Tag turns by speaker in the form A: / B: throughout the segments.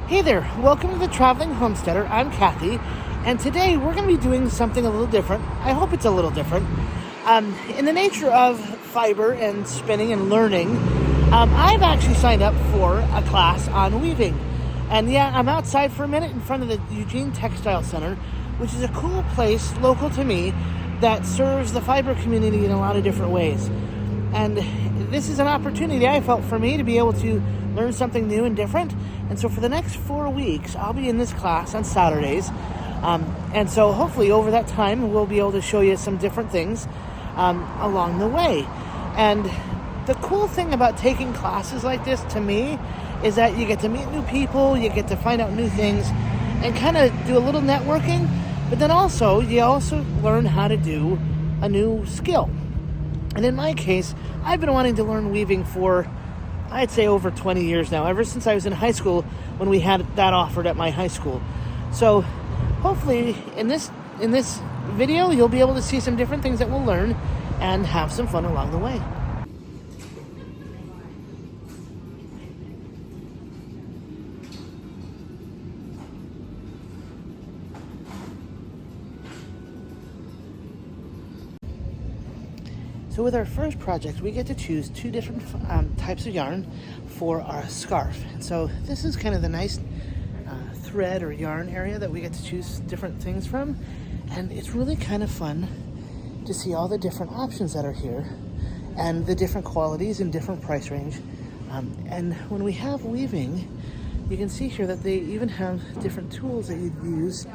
A: Hey there, welcome to the Traveling Homesteader. I'm Kathy, and today we're going to be doing something a little different. I hope it's a little different. In the nature of fiber and spinning and learning, I've actually signed up for a class on weaving. And yeah, I'm outside for a minute in front of the Eugene Textile Center, which is a cool place local to me that serves the fiber community in a lot of different ways. And this is an opportunity I felt for me to be able to learn something new and different. And so for the next 4 weeks, I'll be in this class on Saturdays. And so hopefully over that time, we'll be able to show you some different things along the way. And the cool thing about taking classes like this to me is that you get to meet new people, you get to find out new things, and kind of do a little networking. But then also, you also learn how to do a new skill. And in my case, I've been wanting to learn weaving for, I'd say, over 20 years now, ever since I was in high school when we had that offered at my high school. So hopefully in this video, you'll be able to see some different things that we'll learn and have some fun along the way. So with our first project, we get to choose 2 different types of yarn for our scarf. And so this is kind of the nice thread or yarn area that we get to choose different things from. And it's really kind of fun to see all the different options that are here and the different qualities and different price range. And when we have weaving, you can see here that they even have different tools that you use.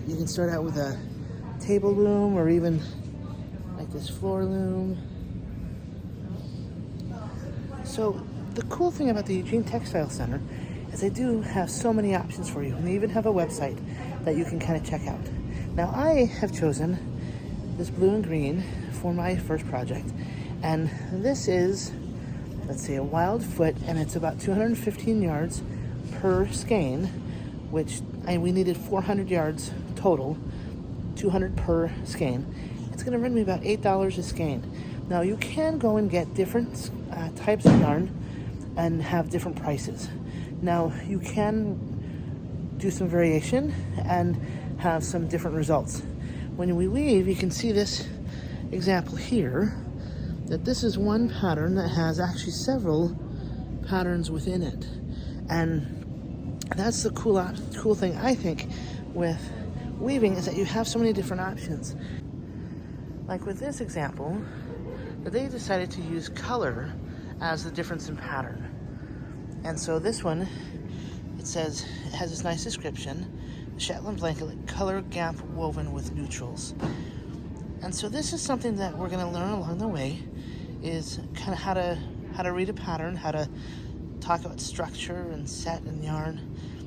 A: You can start out with a table loom or even like this floor loom. So the cool thing about the Eugene Textile Center is they do have so many options for you, and they even have a website that you can kind of check out. Now I have chosen this blue and green for my first project, and this is, let's say, a wild foot, and it's about 215 yards per skein, which we needed 400 yards total, 200 per skein. It's going to run me about $8 a skein. Now you can go and get different types of yarn and have different prices. Now you can do some variation and have some different results. When we weave, you can see this example here, that this is one pattern that has actually several patterns within it. And that's the cool thing, I think, with weaving, is that you have so many different options. Like with this example, that they decided to use color as the difference in pattern. And so this one, it says, it has this nice description, Shetland blanket, color gap woven with neutrals. And so this is something that we're gonna learn along the way, is kind of how to read a pattern, how to talk about structure and set and yarn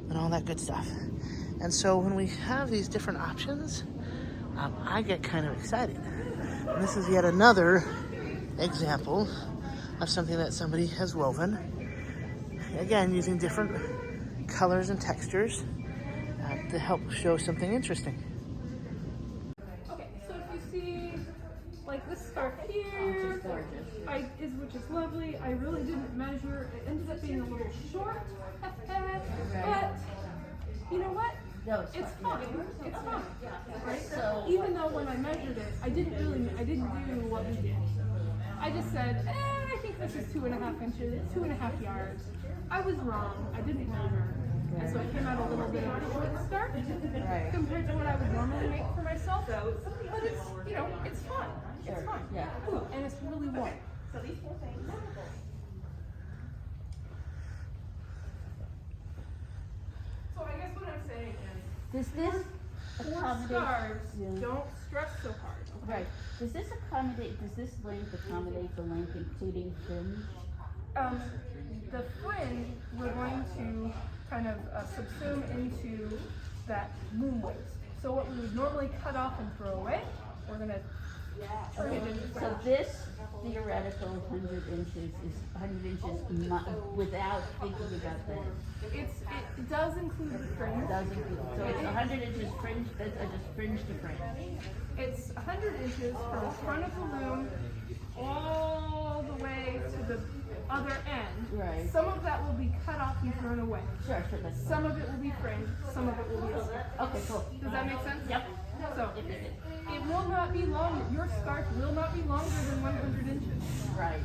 A: and all that good stuff. And so when we have these different options, I get kind of excited. And this is yet another example of something that somebody has woven. Again, using different colors and textures to help show something interesting.
B: Okay, so if you see, like this scarf here, which is lovely. I really didn't measure. It ended up being a little short, but you know what?
C: No,
B: it's fine. It's fine. Right?
C: So
B: even though when I measured it, I didn't do what we did. I just said, I think this is 2.5 inches, 2.5 yards. I was wrong. I didn't measure. And so it came out a little bit of a short start compared to what I would normally make for myself. But it's, it's fun. It's fun.
C: Yeah.
B: Ooh, and it's really warm. So these 4 things. So I guess what I'm saying is, for scarves, don't stress so hard. Okay?
C: Right. Does this length accommodate the length including fringe?
B: The fringe, we're going to kind of subsume into that loom waist. So what we would normally cut off and throw away, we're going to turn it into fringe.
C: So this theoretical 100 inches is 100 inches without thinking about that.
B: It does include the fringe.
C: So it's 100 inches fringe, that's just fringe to fringe.
B: It's 100 inches from the front of the loom all the way to the other end.
C: Right.
B: Some of that will be cut off and thrown away.
C: Sure, that's fine.
B: Some of it will be framed, some of it will be a scarf.
C: Okay, cool.
B: Does that make sense?
C: Yep.
B: So, it will not be long, your scarf will not be longer than 100 inches.
C: Right.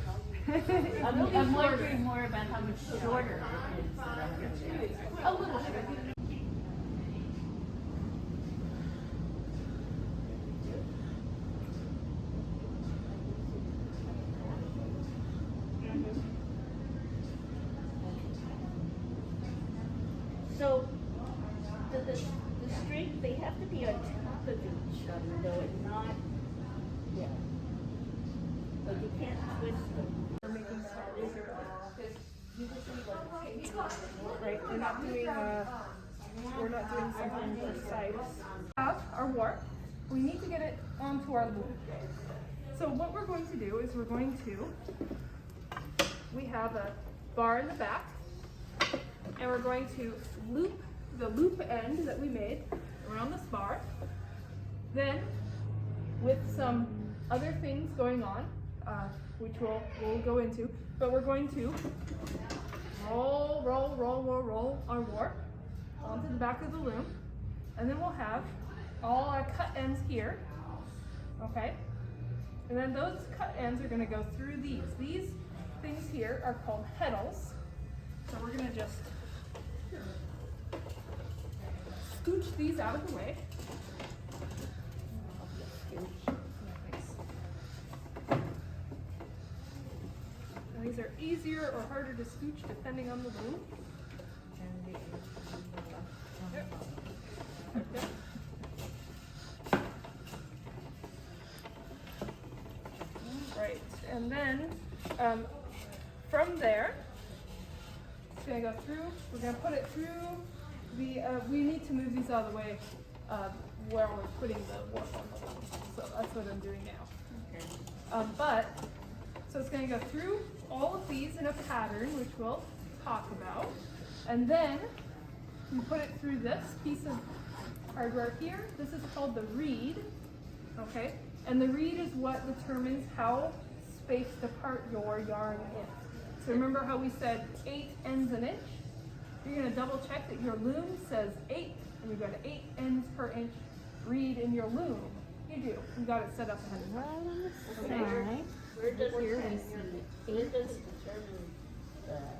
B: It
C: I'm
B: will be shorter.
C: wondering more about how much shorter it is.
B: A little shorter.
C: So, the string, they have to be on top of each other, though, and not, yeah. Like you can't twist them.
B: We're making right? We're not doing something precise. We have our warp. We need to get it onto our loop. So what we're going to do is we have a bar in the back, and we're going to loop the loop end that we made around this bar. Then, with some other things going on, which we'll go into, but we're going to roll our warp onto the back of the loom, and then we'll have all our cut ends here, okay? And then those cut ends are going to go through these. These things here are called petals. So we're going to just scooch these out of the way. And these are easier or harder to scooch depending on the loom. Yep. Okay. Right, and then from there, it's going to go through, we're going to put it through the, we need to move these out of the way where we're putting the warp on the loom. So that's what I'm doing now. Okay. So it's going to go through all of these in a pattern, which we'll talk about. And then we put it through this piece of hardware here. This is called the reed, okay? And the reed is what determines how spaced apart your yarn is. So remember how we said 8 ends an inch? You're going to double check that your loom says 8, and you've got 8 ends per inch reed in your loom. You do. You got it set up ahead of time. Okay.
C: Where does it determine that?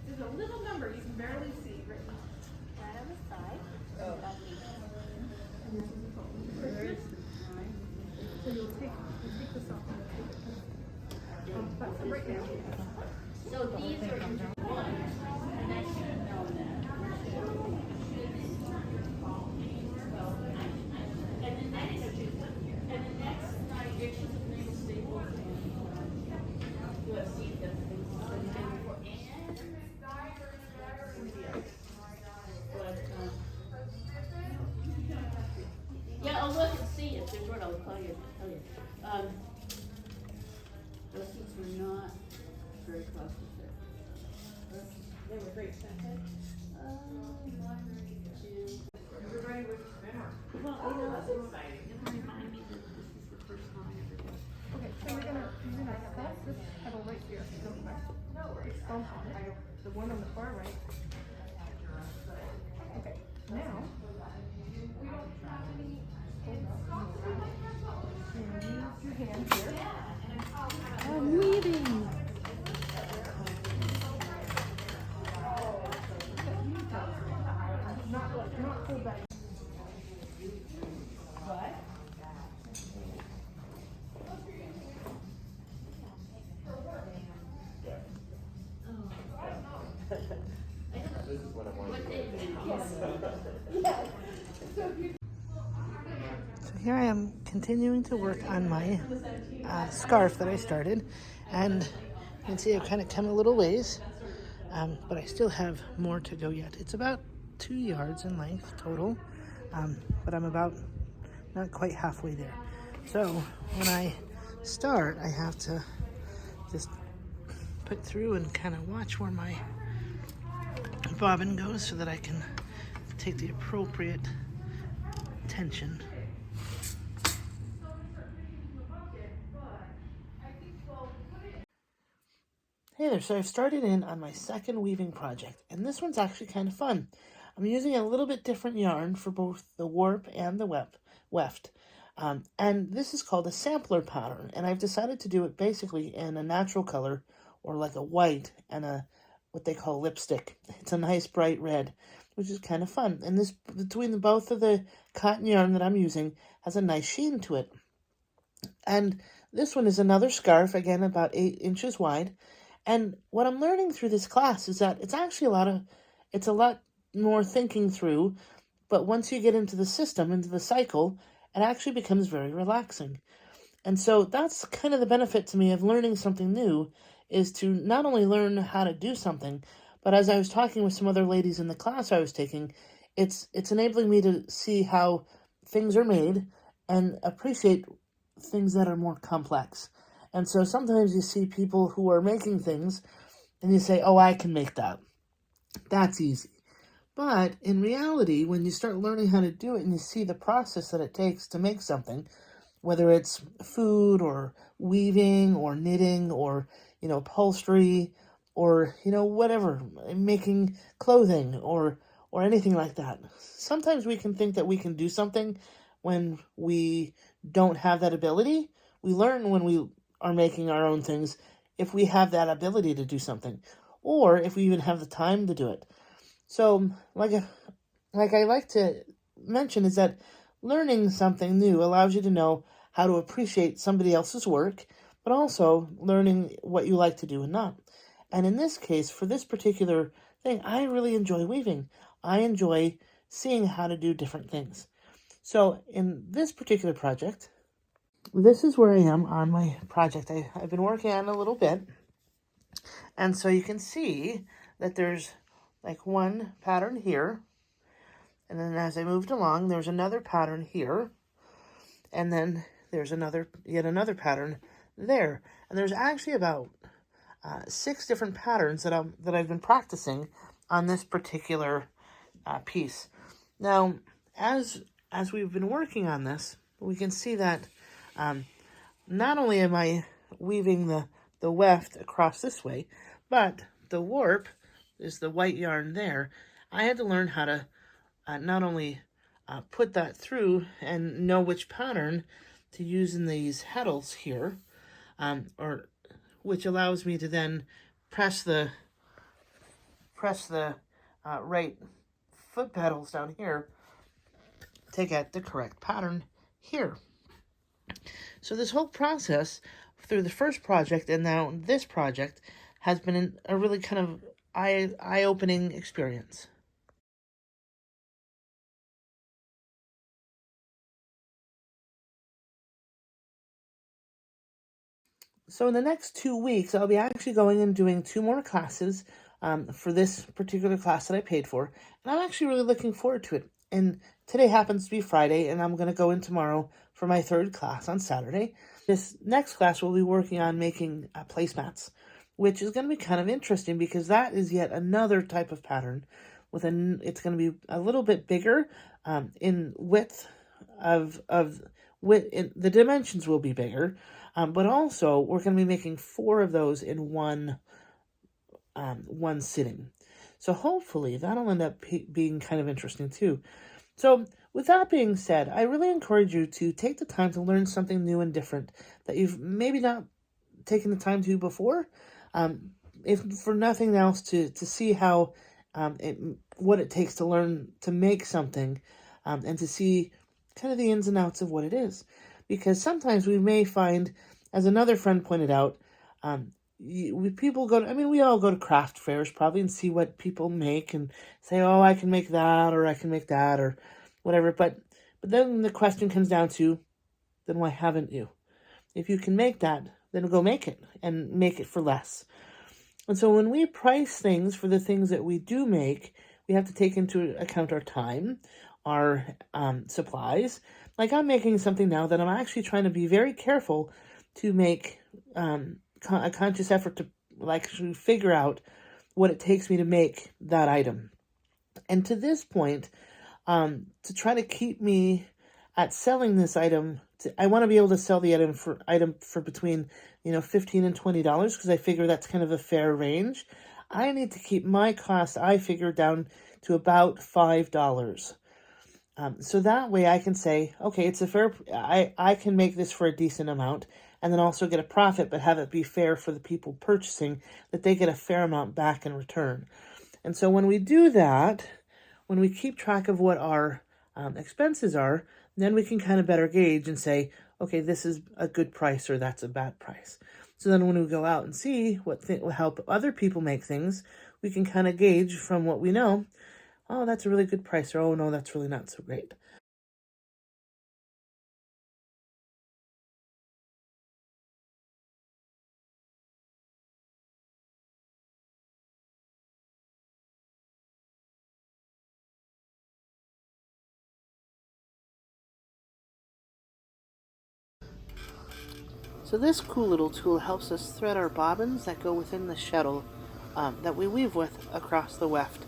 B: There's a little number you can barely see written
C: Right on the side.
B: Oh. So you'll take this off and take it. But right now.
C: So these are intertwined, and I should have known that. And the next night, you're just nail staples and you'll see the things. Yeah, I'll look and see if there's what I'll tell you. Those things were not very cost effective.
B: They were great, weren't they?
C: Well, it reminded me that this is the first time I ever did.
B: Okay, so you're gonna press this pedal right here. It's thumb on it. The one on the far right. Okay, now use your hand here.
C: I'm weaving.
B: Not pull back. What?
D: This is what I wanted.
A: So here I am continuing to work on my scarf that I started, and you can see I've kind of come a little ways, but I still have more to go yet. It's about 2 yards in length total, but I'm about not quite halfway there. So when I start, I have to just put through and kind of watch where my bobbin goes so that I can take the appropriate tension. Hey there, so I've started in on my second weaving project, and this one's actually kind of fun. I'm using a little bit different yarn for both the warp and the weft. And this is called a sampler pattern, and I've decided to do it basically in a natural color, or like a white and a what they call lipstick. It's a nice bright red, which is kind of fun. And this, between both of the cotton yarn that I'm using, has a nice sheen to it. And this one is another scarf, again about 8 inches wide. And what I'm learning through this class is that it's actually it's a lot more thinking through, but once you get into the system, into the cycle, it actually becomes very relaxing. And so that's kind of the benefit to me of learning something new, is to not only learn how to do something, but as I was talking with some other ladies in the class I was taking, it's enabling me to see how things are made and appreciate things that are more complex. And so sometimes you see people who are making things and you say, oh, I can make that. That's easy. But in reality, when you start learning how to do it and you see the process that it takes to make something, whether it's food or weaving or knitting or, upholstery or, whatever, making clothing or anything like that. Sometimes we can think that we can do something when we don't have that ability. We learn when we are making our own things if we have that ability to do something, or if we even have the time to do it. So, like I like to mention, is that learning something new allows you to know how to appreciate somebody else's work, but also learning what you like to do and not. And in this case, for this particular thing, I really enjoy weaving. I enjoy seeing how to do different things. So in this particular project, this is where I am on my project. I've been working on it a little bit. And so you can see that there's like one pattern here. And then as I moved along, there's another pattern here. And then there's yet another pattern there. And there's actually about 6 different patterns that I've been practicing on this particular piece. Now, as we've been working on this, we can see that not only am I weaving the weft across this way, but the warp is the white yarn there. I had to learn how to not only put that through and know which pattern to use in these petals here, or which allows me to then press the right foot pedals down here to get the correct pattern here. So this whole process through the first project and now this project has been a really kind of eye-opening experience. So in the next 2 weeks, I'll be actually going and doing 2 more classes for this particular class that I paid for. And I'm actually really looking forward to it. And today happens to be Friday, and I'm going to go in tomorrow for my 3rd class on Saturday. This next class we'll be working on making placemats, which is going to be kind of interesting because that is yet another type of pattern. It's going to be a little bit bigger in width the dimensions will be bigger, but also we're going to be making 4 of those in one sitting. So hopefully that'll end up being kind of interesting too. So with that being said, I really encourage you to take the time to learn something new and different that you've maybe not taken the time to before, if for nothing else to see how what it takes to learn to make something, and to see kind of the ins and outs of what it is. Because sometimes we may find, as another friend pointed out, we all go to craft fairs probably and see what people make and say, oh, I can make that, or I can make that, or whatever. But then the question comes down to, then why haven't you? If you can make that, then go make it, and make it for less. And so when we price things for the things that we do make, we have to take into account our time, our supplies. Like I'm making something now that I'm actually trying to be very careful to make a conscious effort to actually figure out what it takes me to make that item. And to this point, to try to keep me at selling this item I want to be able to sell the item for between $15 and $20 because I figure that's kind of a fair range. I need to keep my cost, I figure, down to about $5. So that way I can say, okay, it's a fair, I can make this for a decent amount and then also get a profit, but have it be fair for the people purchasing, that they get a fair amount back in return. And so when we do that, when we keep track of what our expenses are, then we can kind of better gauge and say, okay, this is a good price or that's a bad price. So then when we go out and see what will help other people make things, we can kind of gauge from what we know, oh, that's a really good price, or oh, no, that's really not so great. So this cool little tool helps us thread our bobbins that go within the shuttle that we weave with across the weft.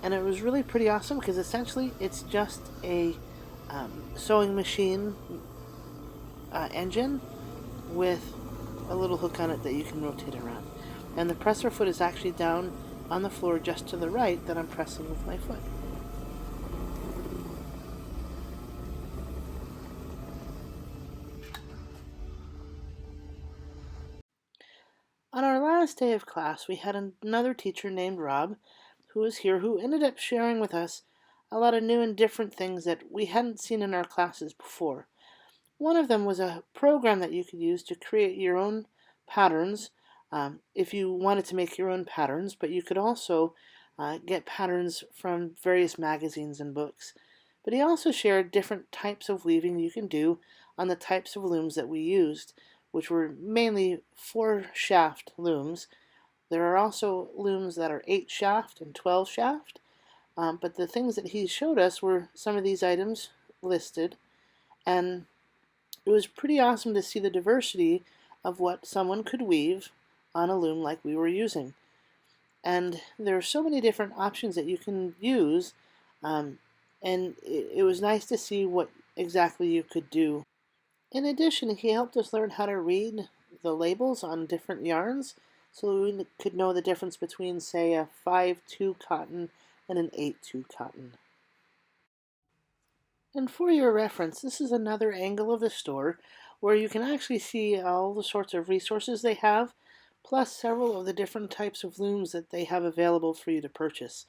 A: And it was really pretty awesome because essentially it's just a sewing machine engine with a little hook on it that you can rotate around. And the presser foot is actually down on the floor just to the right that I'm pressing with my foot. On our last day of class, we had another teacher named Rob who was here, who ended up sharing with us a lot of new and different things that we hadn't seen in our classes before. One of them was a program that you could use to create your own patterns if you wanted to make your own patterns, but you could also get patterns from various magazines and books. But he also shared different types of weaving you can do on the types of looms that we used, which were mainly 4-shaft looms. There are also looms that are 8-shaft and 12-shaft, but the things that he showed us were some of these items listed, and it was pretty awesome to see the diversity of what someone could weave on a loom like we were using. And there are so many different options that you can use, and it was nice to see what exactly you could do. In addition, he helped us learn how to read the labels on different yarns so we could know the difference between, say, a 5-2 cotton and an 8-2 cotton. And for your reference, this is another angle of the store where you can actually see all the sorts of resources they have, plus several of the different types of looms that they have available for you to purchase.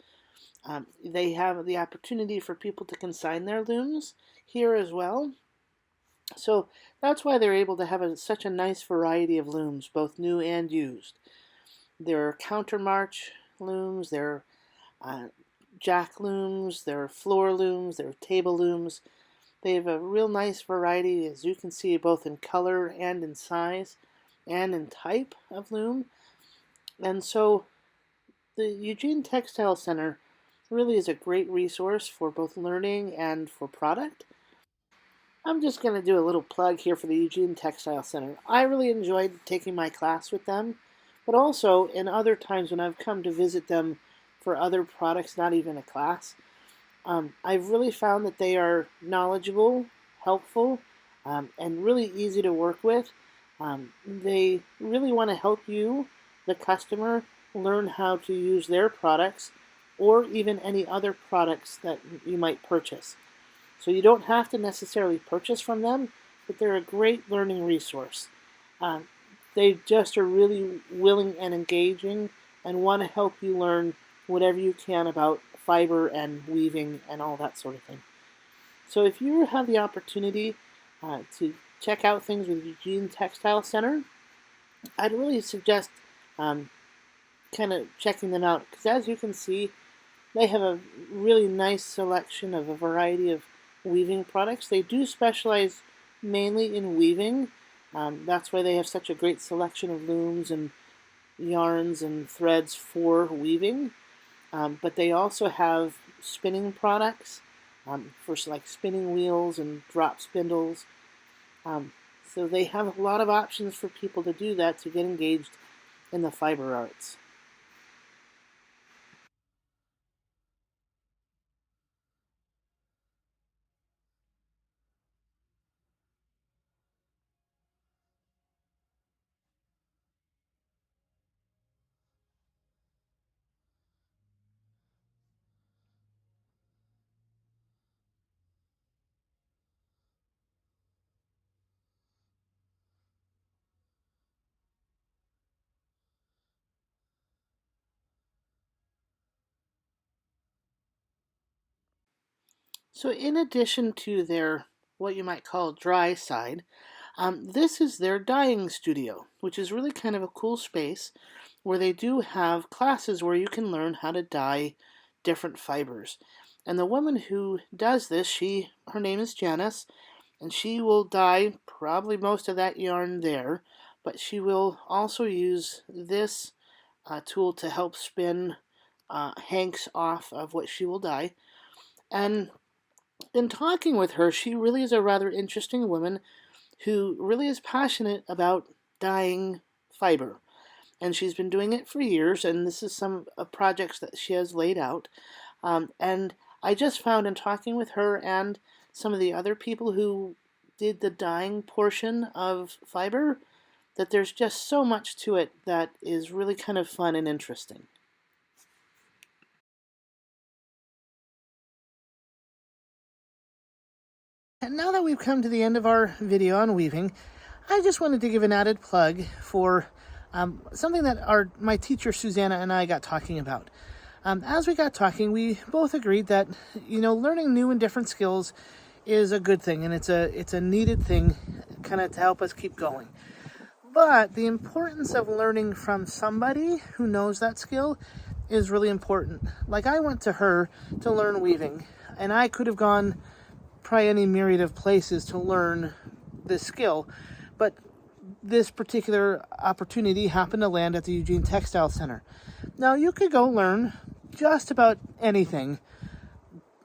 A: They have the opportunity for people to consign their looms here as well. So that's why they're able to have such a nice variety of looms, both new and used. There are countermarch looms, there are jack looms, there are floor looms, there are table looms. They have a real nice variety, as you can see, both in color and in size and in type of loom. And so the Eugene Textile Center really is a great resource for both learning and for product. I'm just going to do a little plug here for the Eugene Textile Center. I really enjoyed taking my class with them, but also in other times when I've come to visit them for other products, not even a class, I've really found that they are knowledgeable, helpful, and really easy to work with. They really want to help you, the customer, learn how to use their products or even any other products that you might purchase. So you don't have to necessarily purchase from them, but they're a great learning resource. They just are really willing and engaging and want to help you learn whatever you can about fiber and weaving and all that sort of thing. So if you have the opportunity to check out things with Eugene Textile Center, I'd really suggest kind of checking them out, because as you can see, they have a really nice selection of a variety of weaving products. They do specialize mainly in weaving. That's why they have such a great selection of looms and yarns and threads for weaving. But they also have spinning products for like spinning wheels and drop spindles. So they have a lot of options for people to do that, to get engaged in the fiber arts. So in addition to their, what you might call dry side, this is their dyeing studio, which is really kind of a cool space where they do have classes where you can learn how to dye different fibers. And the woman who does this, her name is Janice, and she will dye probably most of that yarn there, but she will also use this tool to help spin hanks off of what she will dye. And in talking with her, she really is a rather interesting woman who really is passionate about dyeing fiber. And she's been doing it for years, and this is some projects that she has laid out. And I just found in talking with her and some of the other people who did the dyeing portion of fiber that there's just so much to it that is really kind of fun and interesting. And now that we've come to the end of our video on weaving, I just wanted to give an added plug for something that my teacher Susanna and I got talking about. As we got talking, we both agreed that learning new and different skills is a good thing, and it's a needed thing, kind of to help us keep going. But the importance of learning from somebody who knows that skill is really important. Like, I went to her to learn weaving, and I could have gone probably any myriad of places to learn this skill, but this particular opportunity happened to land at the Eugene Textile Center. Now, you could go learn just about anything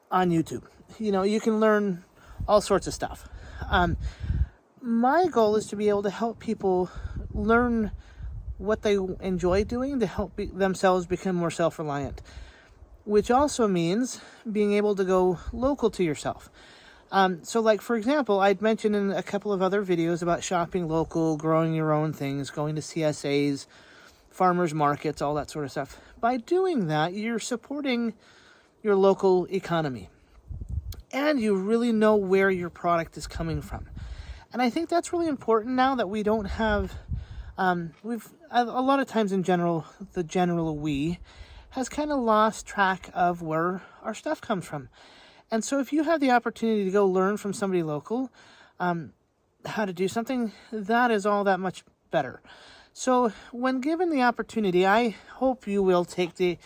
A: on YouTube. You can learn all sorts of stuff. My goal is to be able to help people learn what they enjoy doing to help themselves become more self-reliant, which also means being able to go local to yourself. So like, for example, I'd mentioned in a couple of other videos about shopping local, growing your own things, going to CSAs, farmers markets, all that sort of stuff. By doing that, you're supporting your local economy, and you really know where your product is coming from. And I think that's really important now that we don't have, we've a lot of times in general, the general we has kind of lost track of where our stuff comes from. And so if you have the opportunity to go learn from somebody local how to do something, that is all that much better. So when given the opportunity, I hope you will take the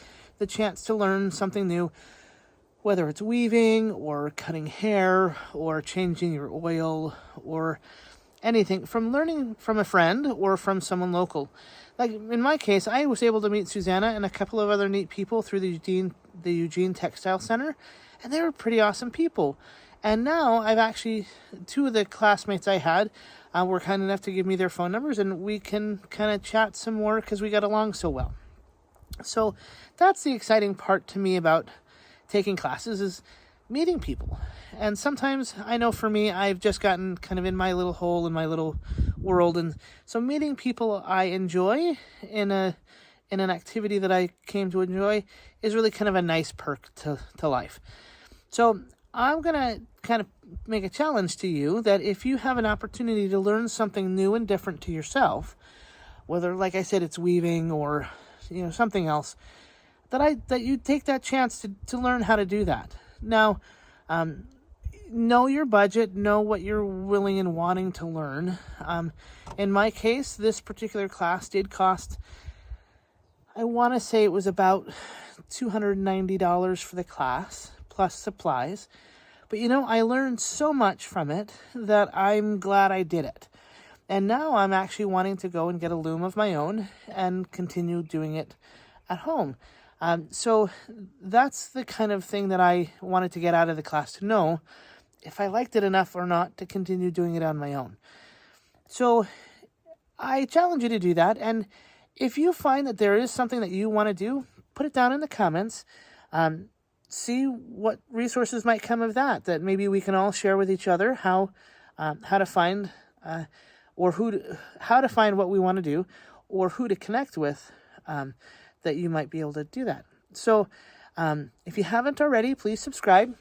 A: chance to learn something new, whether it's weaving or cutting hair or changing your oil or anything, from learning from a friend or from someone local. Like in my case, I was able to meet Susanna and a couple of other neat people through the Eugene Textile Center, and they were pretty awesome people. And now I've actually, two of the classmates I had were kind enough to give me their phone numbers, and we can kind of chat some more because we got along so well. So that's the exciting part to me about taking classes, is meeting people. And sometimes, I know for me, I've just gotten kind of in my little hole, in my little world, and so meeting people I enjoy in an activity that I came to enjoy is really kind of a nice perk to life. So I'm going to kind of make a challenge to you that if you have an opportunity to learn something new and different to yourself, whether, like I said, it's weaving or something else, that you take that chance to learn how to do that. Now, know your budget, know what you're willing and wanting to learn. In my case, this particular class did cost, I want to say it was about $290 for the class, plus supplies. But I learned so much from it that I'm glad I did it. And now I'm actually wanting to go and get a loom of my own and continue doing it at home. So that's the kind of thing that I wanted to get out of the class, to know if I liked it enough or not to continue doing it on my own. So I challenge you to do that. And if you find that there is something that you want to do, put it down in the comments. See what resources might come of that maybe we can all share with each other, how to find how to find what we want to do, or who to connect with that you might be able to do that. So if you haven't already, please subscribe.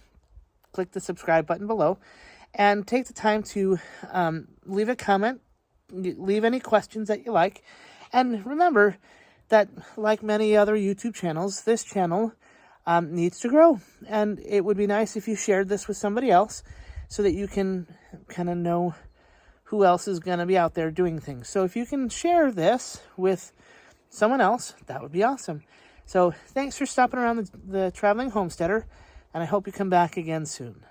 A: Click the subscribe button below and take the time to leave a comment, leave any questions that you like. And remember that, like many other YouTube channels, this channel needs to grow. And it would be nice if you shared this with somebody else so that you can kind of know who else is going to be out there doing things. So if you can share this with someone else, that would be awesome. So thanks for stopping around the Traveling Homesteader, and I hope you come back again soon.